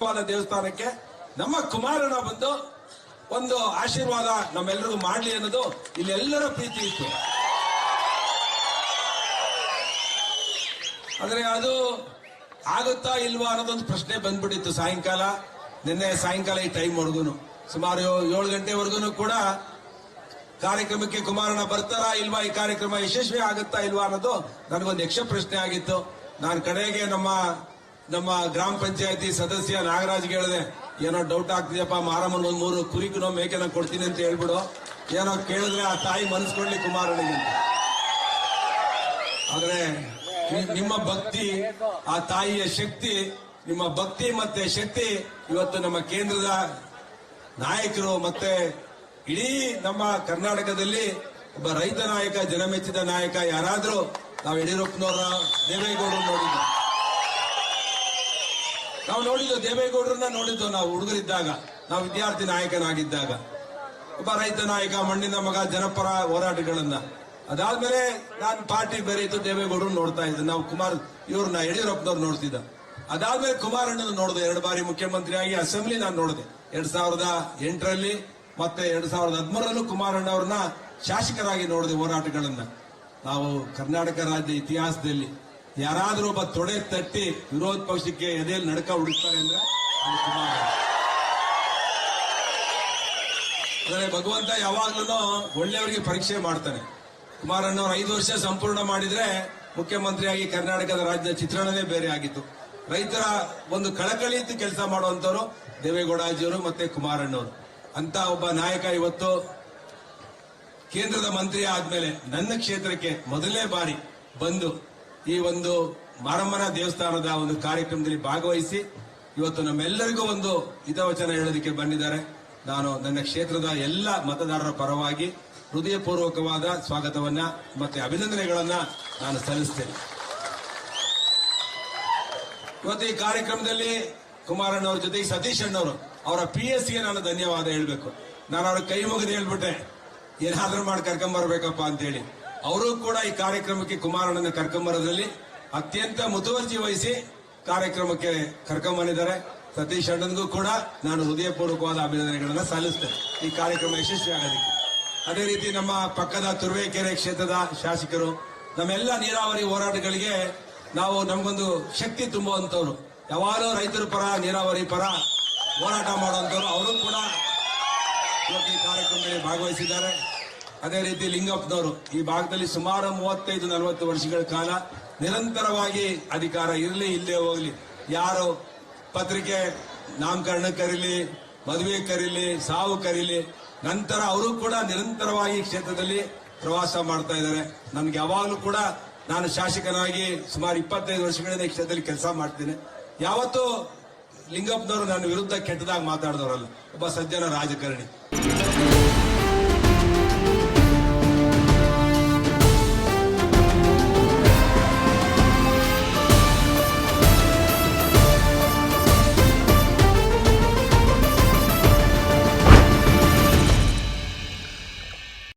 ದೇವಸ್ಥಾನಕ್ಕೆ ನಮ್ಮ ಕುಮಾರಣ್ಣ ಬಂದು ಒಂದು ಆಶೀರ್ವಾದ ನಮ್ಮೆಲ್ಲರಿಗೂ ಮಾಡ್ಲಿ ಅನ್ನೋದು ಇಲ್ಲೆಲ್ಲರ ಪ್ರೀತಿ ಇತ್ತು. ಆದ್ರೆ ಅದು ಆಗುತ್ತಾ ಇಲ್ವಾ ಅನ್ನೋದೊಂದು ಪ್ರಶ್ನೆ ಬಂದ್ಬಿಟ್ಟಿತ್ತು ಸಾಯಂಕಾಲ. ನಿನ್ನೆ ಸಾಯಂಕಾಲ ಈ ಟೈಮ್ ವರ್ಗೂನು ಸುಮಾರು 7 ಗಂಟೆವರೆಗೂ ಕೂಡ ಕಾರ್ಯಕ್ರಮಕ್ಕೆ ಕುಮಾರಣ್ಣ ಬರ್ತಾರಾ ಇಲ್ವಾ, ಈ ಕಾರ್ಯಕ್ರಮ ಯಶಸ್ವಿ ಆಗುತ್ತಾ ಇಲ್ವಾ ಅನ್ನೋದು ನನಗೊಂದು ಯಕ್ಷ ಪ್ರಶ್ನೆ ಆಗಿತ್ತು. ನಾನು ಕಡೆಗೆ ನಮ್ಮ ಗ್ರಾಮ ಪಂಚಾಯತಿ ಸದಸ್ಯ ನಾಗರಾಜ್ಗೆ ಹೇಳಿದೆ, ಏನೋ ಡೌಟ್ ಆಗ್ತಿದೆಯಪ್ಪ, ಮಾರಮ್ಮನ ಒಂದು 3 ಕುರಿಕನೋ ಮೇಕೆನ ಕೊಡ್ತೀನಿ ಅಂತ ಹೇಳ್ಬಿಡು, ಏನೋ ಕೇಳಿದ್ರೆ ಆ ತಾಯಿ ಮನಸ್ಕೊಳ್ಳಿ ಕುಮಾರಣ್ಣಗೆ ಅಂತ. ಆದ್ರೆ ನಿಮ್ಮ ಭಕ್ತಿ, ಆ ತಾಯಿಯ ಶಕ್ತಿ, ನಿಮ್ಮ ಭಕ್ತಿ ಮತ್ತೆ ಶಕ್ತಿ ಇವತ್ತು ನಮ್ಮ ಕೇಂದ್ರದ ನಾಯಕರು ಮತ್ತೆ ಇಡೀ ನಮ್ಮ ಕರ್ನಾಟಕದಲ್ಲಿ ಒಬ್ಬ ರೈತ ನಾಯಕ, ಜನಮೆಚ್ಚಿದ ನಾಯಕ ಯಾರಾದ್ರೂ ನಾವು ಯಡಿಯೂರಪ್ಪನವರ ದೇವೇಗೌಡರು ನೋಡಿದ್ದು. ನಾವು ನೋಡಿದ್ದು ದೇವೇಗೌಡರನ್ನ ನೋಡಿದ್ದು ನಾವು ಹುಡುಗರಿದ್ದಾಗ, ನಾವು ವಿದ್ಯಾರ್ಥಿ ನಾಯಕನಾಗಿದ್ದಾಗ, ಒಬ್ಬ ರೈತ ನಾಯಕ, ಮಣ್ಣಿನ ಮಗ, ಜನಪರ ಹೋರಾಟಗಳನ್ನ. ಅದಾದ್ಮೇಲೆ ನಾನು ಪಾರ್ಟಿ ಬೇರೆ ಇತ್ತು, ದೇವೇಗೌಡರು ನೋಡ್ತಾ ಇದ್ದೆ, ನಾವು ಇವ್ರನ್ನ ಯಡಿಯೂರಪ್ಪನವ್ರು ನೋಡ್ತಿದ್ದ. ಅದಾದ್ಮೇಲೆ ಕುಮಾರಣ್ಣನ ನೋಡಿದೆ, 2 ಬಾರಿ ಮುಖ್ಯಮಂತ್ರಿಯಾಗಿ ಅಸೆಂಬ್ಲಿ ನಾನು ನೋಡಿದೆ. 2008ರಲ್ಲಿ ಮತ್ತೆ 2013ರಲ್ಲೂ ಕುಮಾರಣ್ಣ ಅವ್ರನ್ನ ಶಾಸಕರಾಗಿ ನೋಡಿದೆ ಹೋರಾಟಗಳನ್ನ. ನಾವು ಕರ್ನಾಟಕ ರಾಜ್ಯ ಇತಿಹಾಸದಲ್ಲಿ ಯಾರಾದ್ರೂ ಒಬ್ಬ ತೊಡೆ ತಟ್ಟಿ ವಿರೋಧ ಪಕ್ಷಕ್ಕೆ ಎದೆಯಲ್ಲಿ ನಡಕ ಹುಡುಕ್ತಾರೆ ಅಂದ್ರೆ ಅದು ಕುಮಾರಣ್ಣ. ಅಂದ್ರೆ ಭಗವಂತ ಯಾವಾಗ್ಲೂ ಒಳ್ಳೆಯವರಿಗೆ ಪರೀಕ್ಷೆ ಮಾಡ್ತಾನೆ. ಕುಮಾರಣ್ಣವ್ರು 5 ವರ್ಷ ಸಂಪೂರ್ಣ ಮಾಡಿದ್ರೆ ಮುಖ್ಯಮಂತ್ರಿಯಾಗಿ ಕರ್ನಾಟಕದ ರಾಜ್ಯ ಚಿತ್ರಣನೇ ಬೇರೆ ಆಗಿತ್ತು. ರೈತರ ಒಂದು ಕಳಕಳಿಯಿಂದ ಕೆಲಸ ಮಾಡುವಂತವರು ದೇವೇಗೌಡಜಿಯವರು ಮತ್ತೆ ಕುಮಾರಣ್ಣವರು. ಅಂತ ಒಬ್ಬ ನಾಯಕ ಇವತ್ತು ಕೇಂದ್ರದ ಮಂತ್ರಿ ಆದ್ಮೇಲೆ ನನ್ನ ಕ್ಷೇತ್ರಕ್ಕೆ ಮೊದಲನೇ ಬಾರಿ ಬಂದು ಈ ಒಂದು ಮಾರಮ್ಮನ ದೇವಸ್ಥಾನದ ಒಂದು ಕಾರ್ಯಕ್ರಮದಲ್ಲಿ ಭಾಗವಹಿಸಿ ಇವತ್ತು ನಮ್ಮೆಲ್ಲರಿಗೂ ಒಂದು ಹಿತವಚನ ಹೇಳೋದಕ್ಕೆ ಬಂದಿದ್ದಾರೆ. ನಾನು ನನ್ನ ಕ್ಷೇತ್ರದ ಎಲ್ಲ ಮತದಾರರ ಪರವಾಗಿ ಹೃದಯಪೂರ್ವಕವಾದ ಸ್ವಾಗತವನ್ನ ಮತ್ತೆ ಅಭಿನಂದನೆಗಳನ್ನ ನಾನು ಸಲ್ಲಿಸ್ತೇನೆ. ಇವತ್ತು ಈ ಕಾರ್ಯಕ್ರಮದಲ್ಲಿ ಕುಮಾರಣ್ಣವ್ರ ಜೊತೆಗೆ ಸತೀಶ್ ಅಣ್ಣವರು, ಅವರ PSಗೆ ನಾನು ಧನ್ಯವಾದ ಹೇಳಬೇಕು. ನಾನು ಅವ್ರ ಕೈ ಮುಗಿದು ಹೇಳ್ಬಿಟ್ಟೆ, ಏನಾದ್ರೂ ಮಾಡಿ ಕರ್ಕೊಂಬರ್ಬೇಕಪ್ಪ ಅಂತ ಹೇಳಿ. ಅವರು ಕೂಡ ಈ ಕಾರ್ಯಕ್ರಮಕ್ಕೆ ಕುಮಾರಣ್ಣನ ಕರ್ಕೊಂಬರೋದ್ರಲ್ಲಿ ಅತ್ಯಂತ ಮುತುವರ್ಜಿ ವಹಿಸಿ ಕಾರ್ಯಕ್ರಮಕ್ಕೆ ಕರ್ಕೊಂಬಂದಿದ್ದಾರೆ. ಸತೀಶ್ ಅಣ್ಣನಿಗೂ ಕೂಡ ನಾನು ಹೃದಯಪೂರ್ವಕವಾದ ಅಭಿನಂದನೆಗಳನ್ನ ಸಲ್ಲಿಸ್ತೇನೆ ಈ ಕಾರ್ಯಕ್ರಮ ಯಶಸ್ವಿ ಆಗೋದಕ್ಕೆ. ಅದೇ ರೀತಿ ನಮ್ಮ ಪಕ್ಕದ ತುರುವೇಕೆರೆ ಕ್ಷೇತ್ರದ ಶಾಸಕರು, ನಮ್ಮೆಲ್ಲ ನೀರಾವರಿ ಹೋರಾಟಗಳಿಗೆ ನಮಗೊಂದು ಶಕ್ತಿ ತುಂಬುವಂತವ್ರು, ಯಾವಾಗಲೂ ರೈತರ ಪರ, ನೀರಾವರಿ ಪರ ಹೋರಾಟ ಮಾಡುವಂತವ್ರು, ಅವರು ಕೂಡ ಇವತ್ತು ಈ ಕಾರ್ಯಕ್ರಮದಲ್ಲಿ ಭಾಗವಹಿಸಿದ್ದಾರೆ. ಅದೇ ರೀತಿ ಲಿಂಗಪ್ಪನವರು ಈ ಭಾಗದಲ್ಲಿ ಸುಮಾರು 35-40 ವರ್ಷಗಳ ಕಾಲ ನಿರಂತರವಾಗಿ ಅಧಿಕಾರ ಇರಲಿ ಇಲ್ಲೇ ಹೋಗ್ಲಿ, ಯಾರು ಪತ್ರಿಕೆ ನಾಮಕರಣ ಕರೀಲಿ, ಮದುವೆ ಕರೀಲಿ, ಸಾವು ಕರೀಲಿ, ನಂತರ ಅವರು ಕೂಡ ನಿರಂತರವಾಗಿ ಕ್ಷೇತ್ರದಲ್ಲಿ ಪ್ರವಾಸ ಮಾಡ್ತಾ ಇದ್ದಾರೆ. ನನ್ಗೆ ಯಾವಾಗಲೂ ಕೂಡ ನಾನು ಶಾಸಕನಾಗಿ ಸುಮಾರು 25 ವರ್ಷಗಳಿಂದ ಈ ಕ್ಷೇತ್ರದಲ್ಲಿ ಕೆಲಸ ಮಾಡ್ತೀನಿ. ಯಾವತ್ತೂ ಲಿಂಗಪ್ಪನವರು ನನ್ನ ವಿರುದ್ಧ ಕೆಟ್ಟದಾಗಿ ಮಾತಾಡಿದವರಲ್ಲ, ಒಬ್ಬ ಸಜ್ಜನ ರಾಜಕಾರಣಿ.